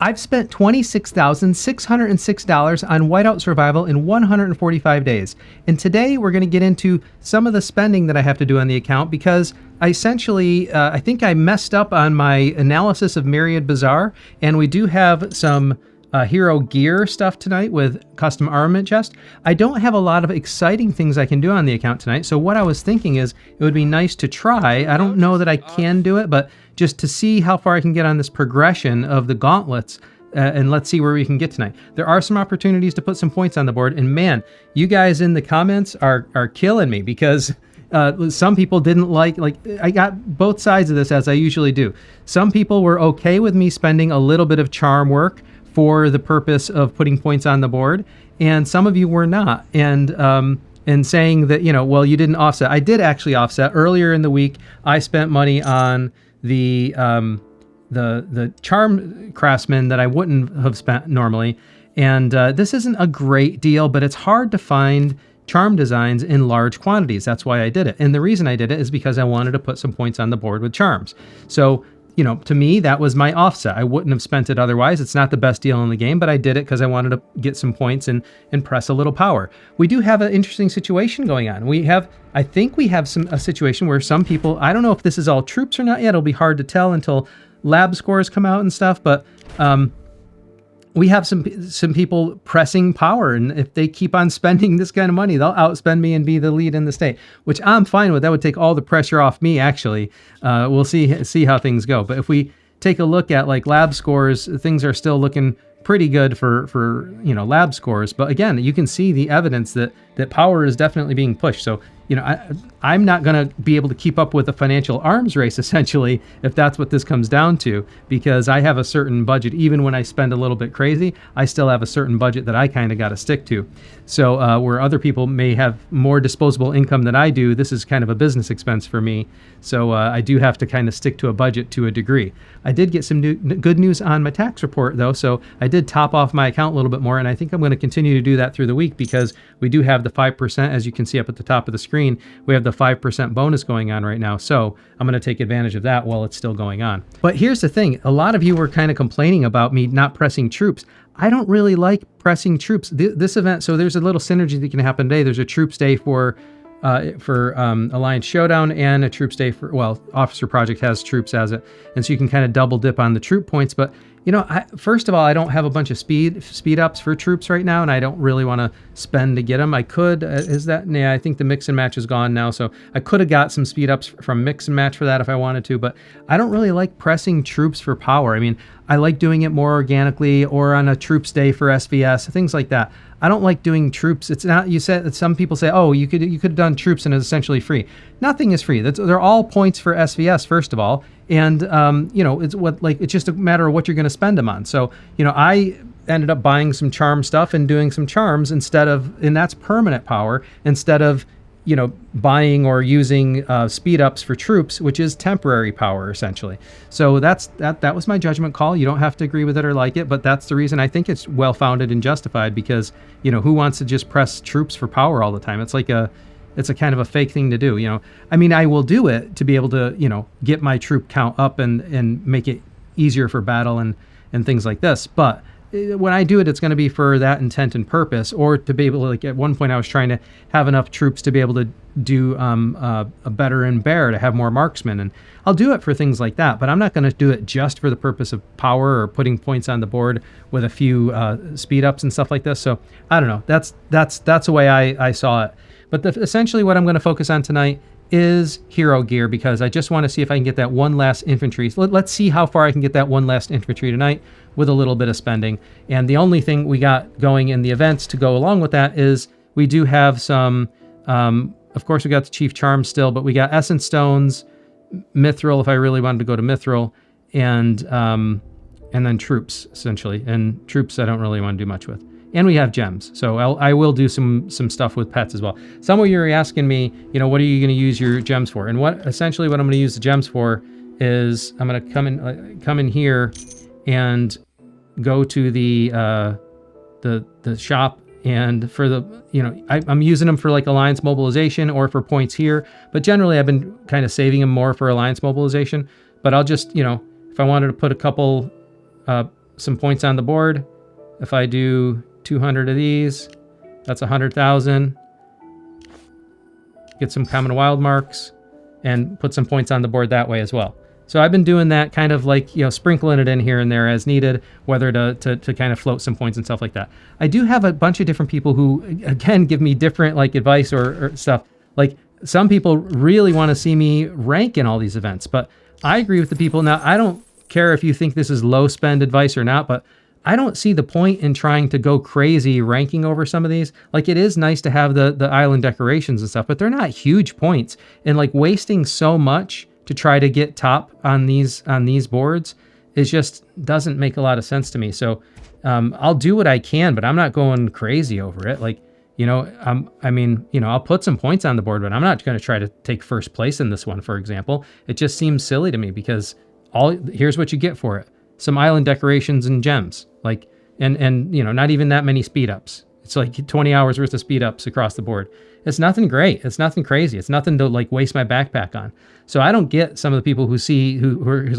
I've spent $26,606 on Whiteout Survival in 145 days. And today we're going to get into some of the spending that I have to do on the account because I think I messed up on my analysis of Myriad Bazaar, and we do have some hero gear stuff tonight with custom armament chest. I don't have a lot of exciting things I can do on the account tonight, so what I was thinking is it would be nice to try. I don't know that I can do it, but just to see how far I can get on this progression of the gauntlets, and let's see where we can get tonight. There are some opportunities to put some points on the board, and man, you guys in the comments are killing me because some people didn't like I got both sides of this, as I usually do. Some people were okay with me spending a little bit of charm work for the purpose of putting points on the board, and some of you were not, and saying that, well, you didn't offset. I did actually offset. Earlier in the week, I spent money on the charm craftsman that I wouldn't have spent normally, and this isn't a great deal, but it's hard to find charm designs in large quantities. That's why I did it, and the reason I did it is because I wanted to put some points on the board with charms. So to me, that was my offset. I wouldn't have spent it otherwise. It's not the best deal in the game, but I did it because I wanted to get some points and press a little power. We do have an interesting situation going on. I think we have a situation where some people, I don't know if this is all troops or not yet. It'll be hard to tell until lab scores come out and stuff, but we have some people pressing power, and if they keep on spending this kind of money, they'll outspend me and be the lead in the state, which I'm fine with. That would take all the pressure off me, actually. We'll see how things go. But if we take a look at lab scores, things are still looking pretty good for lab scores. But again, you can see the evidence that power is definitely being pushed. So I'm not going to be able to keep up with a financial arms race, essentially, if that's what this comes down to, because I have a certain budget. Even when I spend a little bit crazy, I still have a certain budget that I kind of got to stick to. So where other people may have more disposable income than I do, this is kind of a business expense for me. So I do have to kind of stick to a budget to a degree. I did get some good news on my tax report, though, so I did top off my account a little bit more, and I think I'm going to continue to do that through the week because we do have the 5%, as you can see up at the top of the screen. We have the 5% bonus going on right now, so I'm going to take advantage of that while it's still going on. But here's the thing. A lot of you were kind of complaining about me not pressing troops. I don't really like pressing troops. This event, so there's a little synergy that can happen today. There's a troops day for Alliance Showdown and a troops day Officer Project has troops as it, and so you can kind of double dip on the troop points. But first of all, I don't have a bunch of speed ups for troops right now, and I don't really want to spend to get them. I could, I think the mix and match is gone now, so I could have got some speed ups from mix and match for that if I wanted to, but I don't really like pressing troops for power. I mean, I like doing it more organically or on a troops day for SVS, things like that. I don't like doing troops. It's not, you said, some people say, oh, you could have done troops and it's essentially free. Nothing is free. They're all points for SVS, first of all. And, it's just a matter of what you're going to spend them on. So, I ended up buying some charm stuff and doing some charms and that's permanent power, instead of, buying or using speed ups for troops, which is temporary power, essentially. So that was my judgment call. You don't have to agree with it or like it, but that's the reason I think it's well-founded and justified, because, who wants to just press troops for power all the time? It's a kind of a fake thing to do, I mean, I will do it to be able to, get my troop count up and make it easier for battle and things like this. But when I do it, it's going to be for that intent and purpose, or to be able to, at one point I was trying to have enough troops to be able to do a better in bear, to have more marksmen, and I'll do it for things like that, but I'm not going to do it just for the purpose of power or putting points on the board with a few speed ups and stuff like this. So I don't know, that's the way I saw it. But essentially what I'm going to focus on tonight is hero gear, because I just want to see if I can get that one last infantry. So let's see how far I can get that one last infantry tonight with a little bit of spending. And the only thing we got going in the events to go along with that is we do have some, of course we got the Chief Charm still, but we got Essence Stones, Mithril if I really wanted to go to Mithril, and then troops, essentially. And troops I don't really want to do much with. And we have gems, so I will do some stuff with pets as well. Some of you are asking me, what are you going to use your gems for? And essentially what I'm going to use the gems for is I'm going to come in here and go to the shop, and for the I'm using them for Alliance mobilization or for points here. But generally I've been kind of saving them more for Alliance mobilization. But I'll just if I wanted to put a couple some points on the board. If I do 200 of these, that's 100,000. Get some common wild marks and put some points on the board that way as well. So I've been doing that, kind of like, you know, sprinkling it in here and there as needed, whether to kind of float some points and stuff like that. I do have a bunch of different people who, again, give me different like advice or stuff. Like some people really want to see me rank in all these events, but I agree with the people. Now, I don't care if you think this is low spend advice or not, but I don't see the point in trying to go crazy ranking over some of these. Like, it is nice to have the island decorations and stuff, but they're not huge points. And like wasting so much to try to get top on these boards is just doesn't make a lot of sense to me. So I'll do what I can, but I'm not going crazy over it. Like, you know, I mean, you know, I'll put some points on the board, but I'm not going to try to take first place in this one, for example. It just seems silly to me because here's what you get for it. Some island decorations and gems, like, and you know, not even that many speed ups. It's like 20 hours worth of speed ups across the board. It's nothing great. It's nothing crazy. It's nothing to like waste my backpack on. So I don't get some of the people who's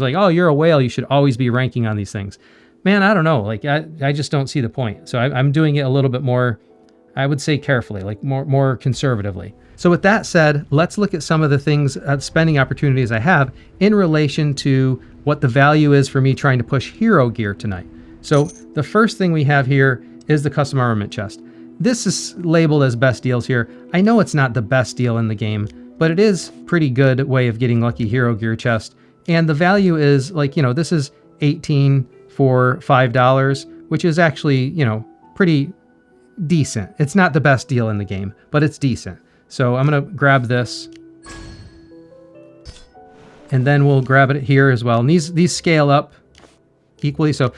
like, oh, you're a whale, you should always be ranking on these things. Man, I don't know. Like, I just don't see the point. So I'm doing it a little bit more, I would say carefully, like more conservatively. So with that said, let's look at some of the things, spending opportunities I have in relation to what the value is for me trying to push hero gear tonight. So the first thing we have here is the custom armament chest. This is labeled as best deals here. I know it's not the best deal in the game, but it is pretty good way of getting lucky hero gear chest. And the value is like, you know, this is 18 for $5, which is actually, you know, pretty decent. It's not the best deal in the game, but it's decent. So I'm going to grab this. And then we'll grab it here as well. And these scale up equally. So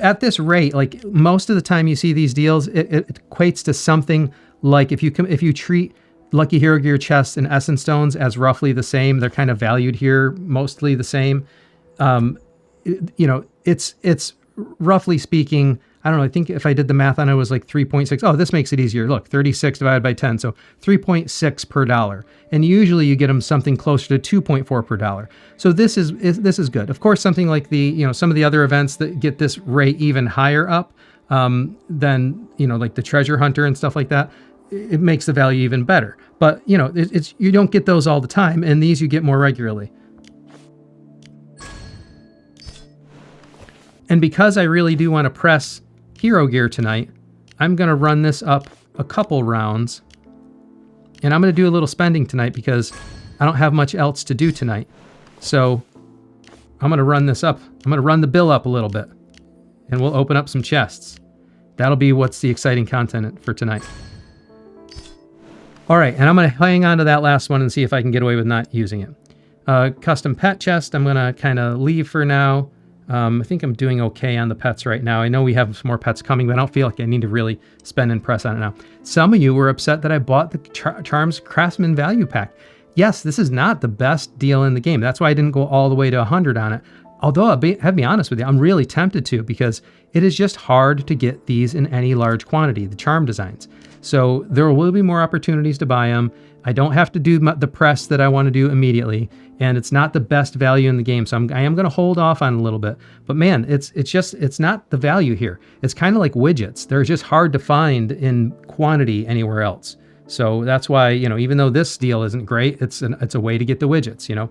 at this rate, like most of the time you see these deals, it equates to something like if you treat Lucky Hero Gear chests and Essence Stones as roughly the same, they're kind of valued here mostly the same. You know, it's roughly speaking, I don't know, I think if I did the math on it, it was like 3.6. Oh, this makes it easier. Look, 36 divided by 10. So 3.6 per dollar. And usually you get them something closer to 2.4 per dollar. So this is good. Of course, something like some of the other events that get this rate even higher up than, you know, like the treasure hunter and stuff like that, it makes the value even better. But, you know, you don't get those all the time. And these you get more regularly. And because I really do want to press hero gear tonight, I'm going to run this up a couple rounds. And I'm going to do a little spending tonight because I don't have much else to do tonight. So I'm going to run this up. I'm going to run the bill up a little bit. And we'll open up some chests. That'll be what's the exciting content for tonight. All right, and I'm going to hang on to that last one and see if I can get away with not using it. Custom pet chest, I'm going to kind of leave for now. I think I'm doing okay on the pets right now. I know we have some more pets coming, but I don't feel like I need to really spend and press on it now. Some of you were upset that I bought the Charms Craftsman Value Pack. Yes, this is not the best deal in the game. That's why I didn't go all the way to 100 on it. Although, I'll be honest with you, I'm really tempted to because it is just hard to get these in any large quantity, the charm designs. So there will be more opportunities to buy them. I don't have to do the press that I want to do immediately, and it's not the best value in the game, so I am going to hold off on it a little bit. But man, it's not the value here. It's kind of like widgets. They're just hard to find in quantity anywhere else. So that's why, you know, even though this deal isn't great, it's a way to get the widgets, you know.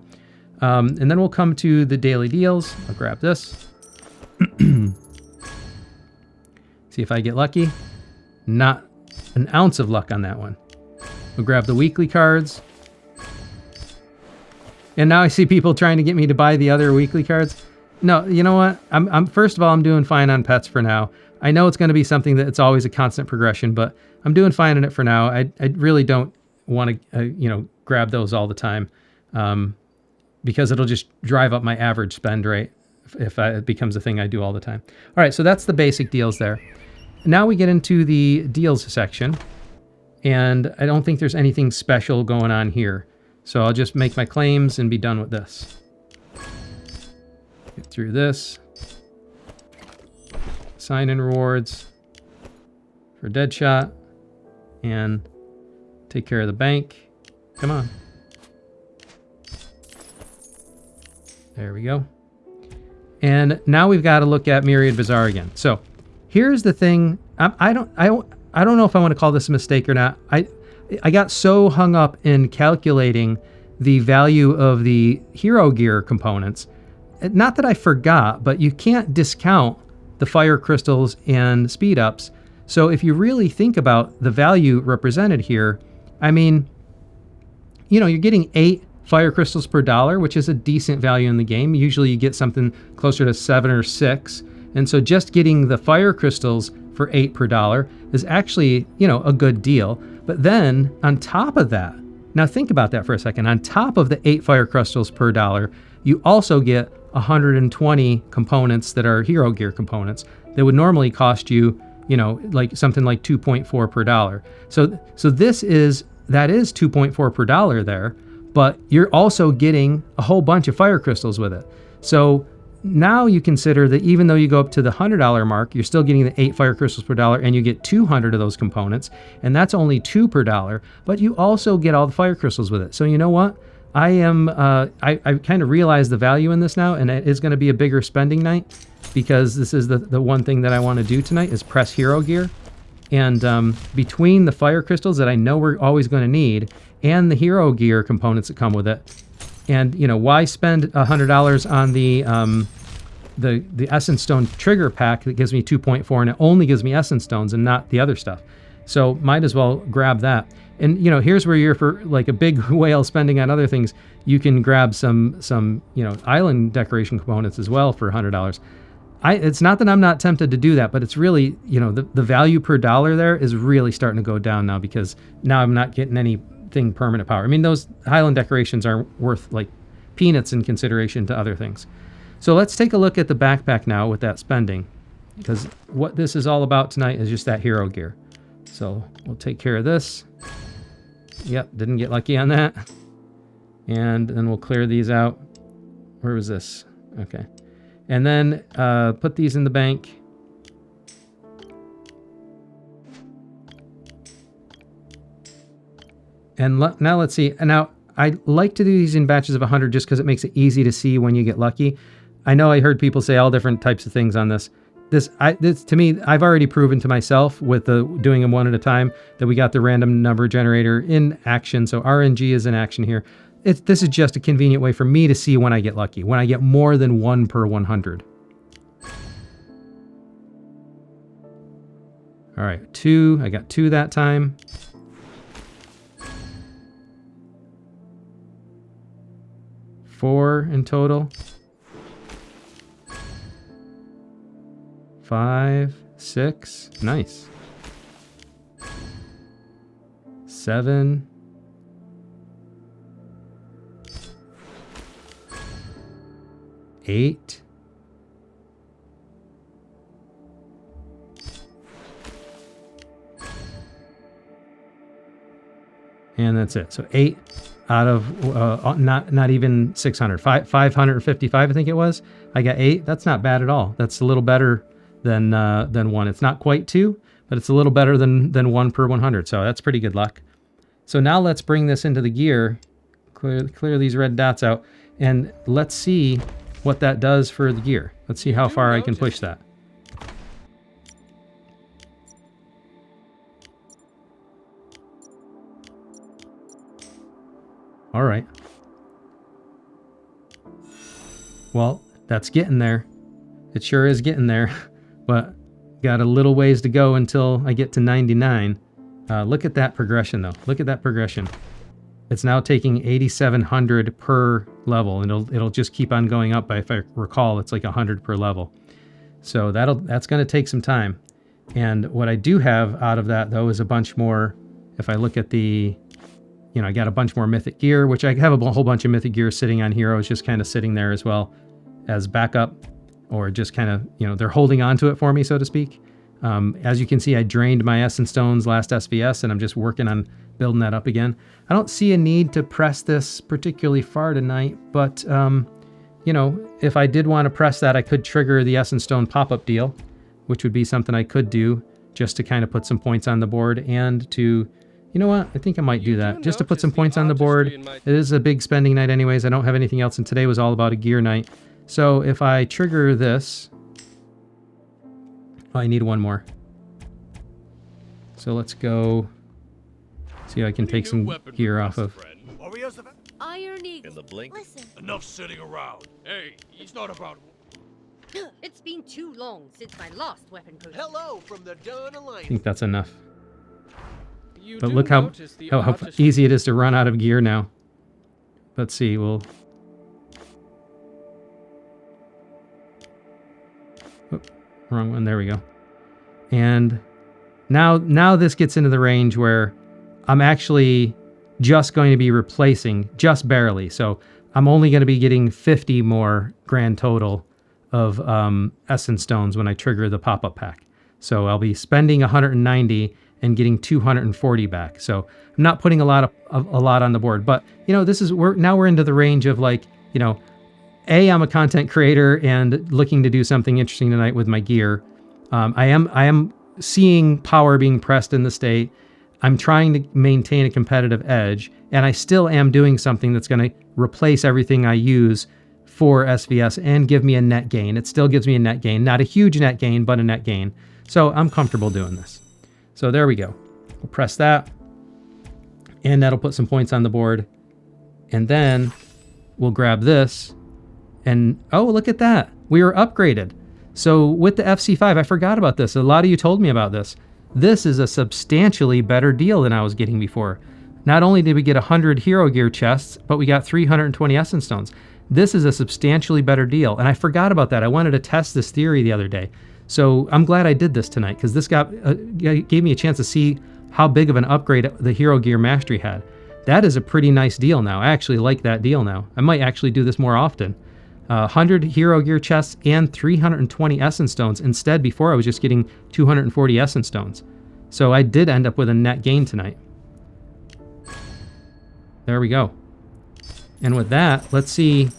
And then we'll come to the daily deals. I'll grab this. See if I get lucky. Not an ounce of luck on that one. We'll grab the weekly cards. And now I see people trying to get me to buy the other weekly cards. No, you know what? I'm first of all, I'm doing fine on pets for now. I know it's going to be something that it's always a constant progression, but I'm doing fine in it for now. I really don't want to, grab those all the time, because it'll just drive up my average spend rate if it becomes a thing I do all the time. All right, so that's the basic deals there. Now we get into the deals section, and I don't think there's anything special going on here. So I'll just make my claims and be done with this. Get through this. Sign in rewards for Deadshot. And take care of the bank. Come on. There we go. And now we've got to look at Myriad Bazaar again. So here's the thing. I don't know if I want to call this a mistake or not. I got so hung up in calculating the value of the hero gear components. Not that I forgot, but you can't discount the fire crystals and speed ups. So if you really think about the value represented here, I mean, you know, you're getting 8 fire crystals per dollar, which is a decent value in the game. Usually you get something closer to 7 or 6. And so just getting the fire crystals for 8 per dollar is actually, you know, a good deal. But then on top of that, now think about that for a second. On top of the 8 fire crystals per dollar, you also get 120 components that are hero gear components that would normally cost you, you know, like something like 2.4 per dollar. So that is 2.4 per dollar there, but you're also getting a whole bunch of fire crystals with it. So now you consider that even though you go up to the $100 mark, you're still getting the 8 fire crystals per dollar, and you get 200 of those components, and that's only 2 per dollar, but you also get all the fire crystals with it. So you know what? I kind of realize the value in this now, and it is going to be a bigger spending night, because this is the one thing that I want to do tonight is press hero gear. And between the fire crystals that I know we're always going to need and the hero gear components that come with it, and you know, why spend $100 on the essence stone trigger pack that gives me 2.4 and it only gives me essence stones and not the other stuff? So might as well grab that. And you know, here's where you're for like a big whale spending on other things. You can grab some you know, island decoration components as well for $100. It's not that I'm not tempted to do that, but it's really, you know, the value per dollar there is really starting to go down now, because now I'm not getting anything permanent power. I mean, those island decorations are worth like peanuts in consideration to other things. So let's take a look at the backpack now with that spending, because what this is all about tonight is just that hero gear. So we'll take care of this. Yep, didn't get lucky on that. And then we'll clear these out. Where was this? Okay. And then put these in the bank. And now let's see. And now I like to do these in batches of 100 just because it makes it easy to see when you get lucky. I know I heard people say all different types of things on this. This to me, I've already proven to myself with doing them one at a time that we got the random number generator in action. So RNG is in action here. This is just a convenient way for me to see when I get lucky, when I get more than 1 per 100. All right, 2. I got 2 that time. Four in total. 5, 6. Nice. 7. 8. 'And that's it. So 8 out of not even 600. 555, I think it was. I got 8. That's not bad at all. That's a little better than 1. It's not quite 2, but it's a little better than 1 per 100. So that's pretty good luck. So now let's bring this into the gear. Clear these red dots out, and let's see what that does for the gear. Let's see how far I can push that. All right. Well, that's getting there. It sure is getting there, but got a little ways to go until I get to 99. Look at that progression though. Look at that progression. It's now taking 8,700 per level, and it'll just keep on going up. If I recall, it's like 100 per level. So that's going to take some time. And what I do have out of that though is a bunch more. If I look at the, you know, I got a bunch more mythic gear, which I have a whole bunch of mythic gear sitting on heroes, just kind of sitting there as well as backup, or just kind of, you know, they're holding on to it for me, so to speak. As you can see, I drained my essence stones last SVS, and I'm just working on building that up again. I don't see a need to press this particularly far tonight, but, you know, if I did want to press that, I could trigger the essence stone pop-up deal, which would be something I could do just to kind of put some points on the board, and to, you know what, I think I might do that, just to put some points on the board. It is a big spending night anyways. I don't have anything else, and today was all about a gear night. So if I trigger this, oh, I need one more. So let's go see if I can take some gear off of. Iron Eagle. In the blink. Listen. Enough sitting around. Hey, he's not about. It's been too long since my last weapon could. Hello from the Dawn I Alliance. think that's enough. But look how easy it is to run out of gear now. Let's see, we'll... Oop, wrong one, there we go. And now this gets into the range where I'm actually just going to be replacing, just barely. So I'm only going to be getting 50 more grand total of essence stones when I trigger the pop-up pack. So I'll be spending 190 and getting 240 back. So I'm not putting a lot on the board, but you know, we're into the range of, like, you know, I'm a content creator and looking to do something interesting tonight with my gear. I am seeing power being pressed in the state. I'm trying to maintain a competitive edge, and I still am doing something that's going to replace everything I use for SVS and give me a net gain. It still gives me a net gain, not a huge net gain, but a net gain. So I'm comfortable doing this. So there we go. We'll press that, and that'll put some points on the board. And then we'll grab this, and oh, look at that. We were upgraded. So with the FC5, I forgot about this. A lot of you told me about this. This is a substantially better deal than I was getting before. Not only did we get 100 hero gear chests, but we got 320 essence stones. This is a substantially better deal, and I forgot about that. I wanted to test this theory the other day. So I'm glad I did this tonight, because this gave me a chance to see how big of an upgrade the hero gear mastery had. That is a pretty nice deal now. I actually like that deal now. I might actually do this more often. 100 hero gear chests and 320 essence stones. Instead, before I was just getting 240 essence stones. So I did end up with a net gain tonight. There we go. And with that, let's see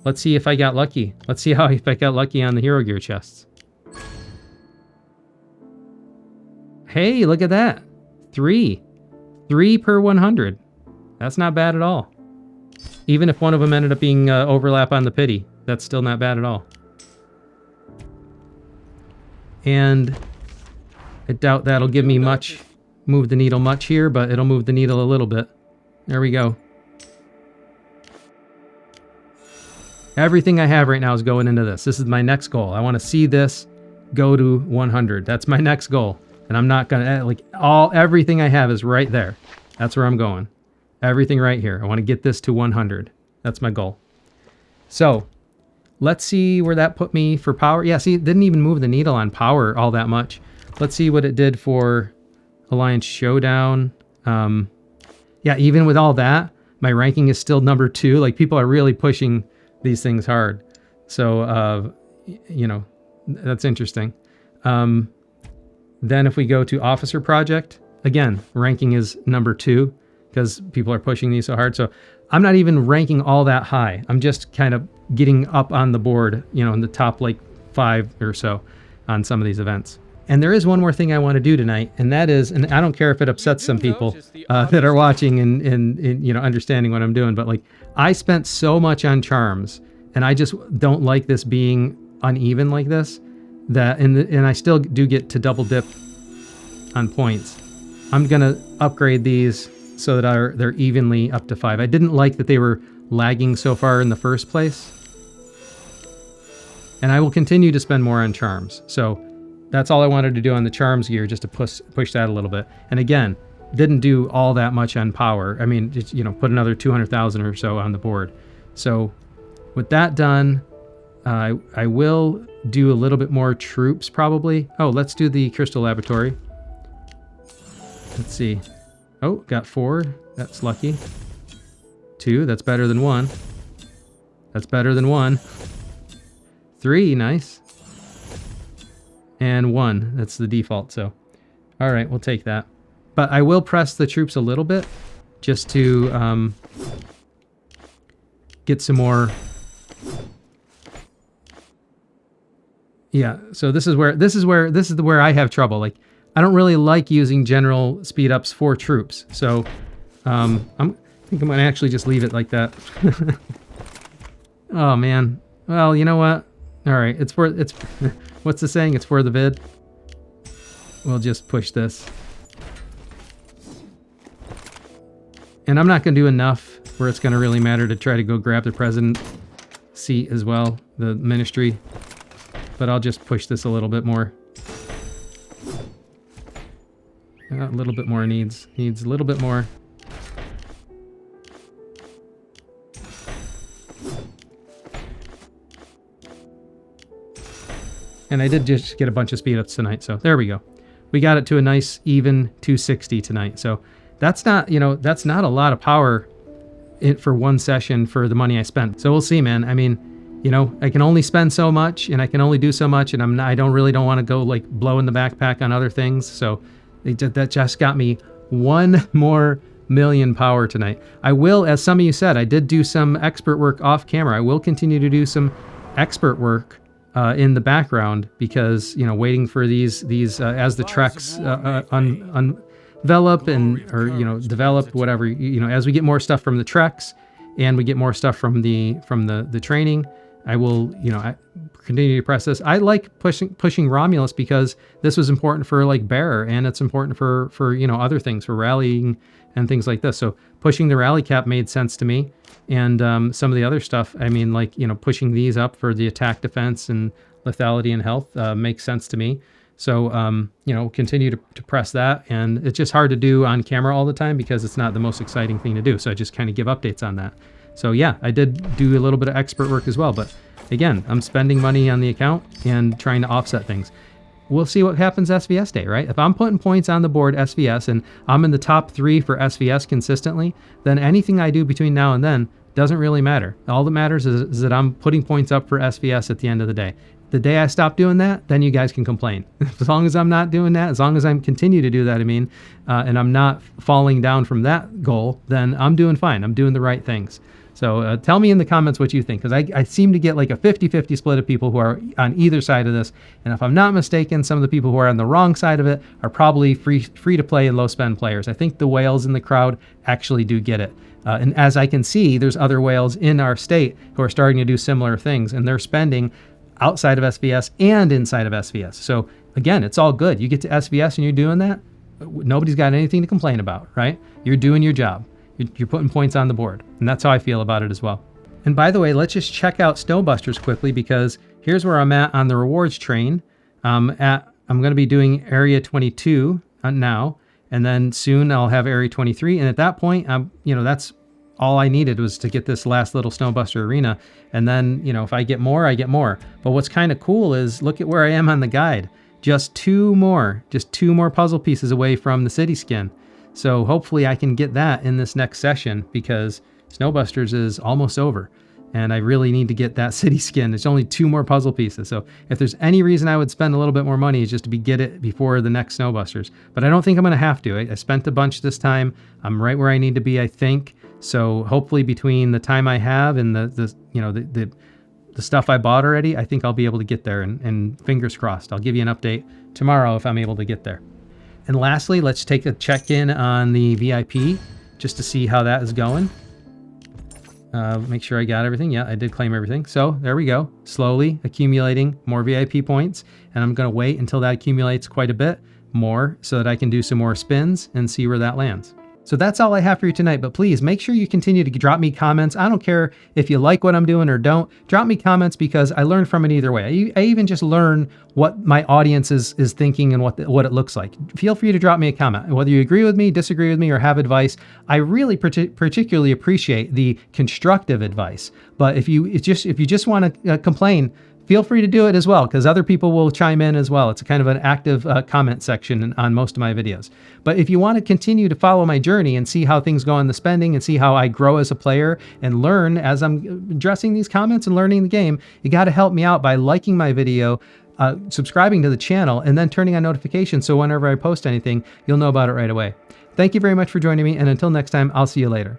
if I got lucky. Let's see if I got lucky on the hero gear chests. Hey, look at that. 3 per 100. That's not bad at all. Even if one of them ended up being overlap on the pity, that's still not bad at all. And I doubt that'll give me much, move the needle much here, but it'll move the needle a little bit. There we go. Everything I have right now is going into this. This is my next goal. I want to see this go to 100. That's my next goal. And I'm not gonna, like, everything I have is right there. That's where I'm going. Everything right here. I want to get this to 100. That's my goal. So let's see where that put me for power. Yeah, see, it didn't even move the needle on power all that much. Let's see what it did for Alliance Showdown. Yeah, even with all that, my ranking is still number 2. Like, people are really pushing these things hard. So, you know, that's interesting. Then if we go to Officer Project, again, ranking is number 2 because people are pushing these so hard. So I'm not even ranking all that high. I'm just kind of getting up on the board, you know, in the top like 5 or so on some of these events. And there is one more thing I want to do tonight, and that is, and I don't care if it upsets some people that are watching and you know, understanding what I'm doing, but like, I spent so much on charms, and I just don't like this being uneven like this. And I still do get to double dip on points. I'm gonna upgrade these so that they're evenly up to 5. I didn't like that they were lagging so far in the first place, and I will continue to spend more on charms. So that's all I wanted to do on the charms gear, just to push that a little bit. And again, didn't do all that much on power. I mean, just, you know, put another 200,000 or so on the board. So with that done, I will do a little bit more troops probably. Oh, let's do the Crystal Laboratory. Let's see. Oh, got 4. That's lucky. 2, that's better than 1. That's better than 1. 3, nice. And 1, that's the default, so. All right, we'll take that. But I will press the troops a little bit just to get some more. Yeah, so this is where I have trouble. Like, I don't really like using general speed ups for troops. So I think I'm gonna actually just leave it like that. Oh man, Well, you know what? All right, it's what's the saying? It's for the vid. We'll just push this. And I'm not going to do enough where it's going to really matter to try to go grab the president seat as well, the ministry. But I'll just push this a little bit more. A little bit more needs a little bit more. And I did just get a bunch of speed ups tonight, so there we go. We got it to a nice even 260 tonight. So that's not, that's not a lot of power for one session for the money I spent. So we'll see, man. I mean, I can only spend so much and I can only do so much, and I don't want to go like blowing the backpack on other things. So that just got me 1 more million power tonight. I will, as some of you said, I did do some expert work off camera. I will continue to do some expert work in the background because, waiting for these as the treks develop develop, whatever, as we get more stuff from the treks and we get more stuff from the training, I will, I continue to press this. I like pushing Romulus because this was important for like Bearer, and it's important for other things, for rallying and things like this. So pushing the rally cap made sense to me. And some of the other stuff, I mean, like, pushing these up for the attack, defense, and lethality and health makes sense to me. So, continue to press that. And it's just hard to do on camera all the time because it's not the most exciting thing to do. So I just kind of give updates on that. So yeah, I did do a little bit of expert work as well. But again, I'm spending money on the account and trying to offset things. We'll see what happens SVS day, right? If I'm putting points on the board SVS and I'm in the top 3 for SVS consistently, then anything I do between now and then doesn't really matter. All that matters is that I'm putting points up for SVS at the end of the day. The day I stop doing that, then you guys can complain. As long as I'm not doing that, as long as I continue to do that, and I'm not falling down from that goal, then I'm doing fine. I'm doing the right things. So tell me in the comments what you think, because I seem to get like a 50-50 split of people who are on either side of this. And if I'm not mistaken, some of the people who are on the wrong side of it are probably free to play and low spend players. I think the whales in the crowd actually do get it. And as I can see, there's other whales in our state who are starting to do similar things, and they're spending outside of SVS and inside of SVS. So again, it's all good. You get to SVS and you're doing that, nobody's got anything to complain about, right? You're doing your job. You're putting points on the board. And that's how I feel about it as well. And by the way, let's just check out Snowbusters quickly, because here's where I'm at on the rewards train. I'm going to be doing Area 22 now, and then soon I'll have Area 23. And at that point, that's all I needed was to get this last little Snowbuster arena. And then, if I get more, I get more. But what's kind of cool is look at where I am on the guide. Just two more puzzle pieces away from the city skin. So hopefully I can get that in this next session, because Snowbusters is almost over and I really need to get that city skin. There's only 2 more puzzle pieces. So if there's any reason I would spend a little bit more money, is just to get it before the next Snowbusters. But I don't think I'm going to have to. I spent a bunch this time. I'm right where I need to be, I think. So hopefully between the time I have and the stuff I bought already, I think I'll be able to get there, and fingers crossed. I'll give you an update tomorrow if I'm able to get there. And lastly, let's take a check-in on the VIP just to see how that is going. Make sure I got everything. Yeah, I did claim everything. So there we go. Slowly accumulating more VIP points. And I'm going to wait until that accumulates quite a bit more so that I can do some more spins and see where that lands. So that's all I have for you tonight, but please make sure you continue to drop me comments. I don't care if you like what I'm doing or don't. Drop me comments, because I learn from it either way. I even just learn what my audience is thinking and what it looks like. Feel free to drop me a comment. Whether you agree with me, disagree with me, or have advice, I really particularly appreciate the constructive advice. But if you just want to complain, feel free to do it as well, because other people will chime in as well. It's a kind of an active comment section on most of my videos. But if you want to continue to follow my journey and see how things go on the spending and see how I grow as a player and learn as I'm addressing these comments and learning the game, you got to help me out by liking my video, subscribing to the channel, and then turning on notifications so whenever I post anything, you'll know about it right away. Thank you very much for joining me, and until next time, I'll see you later.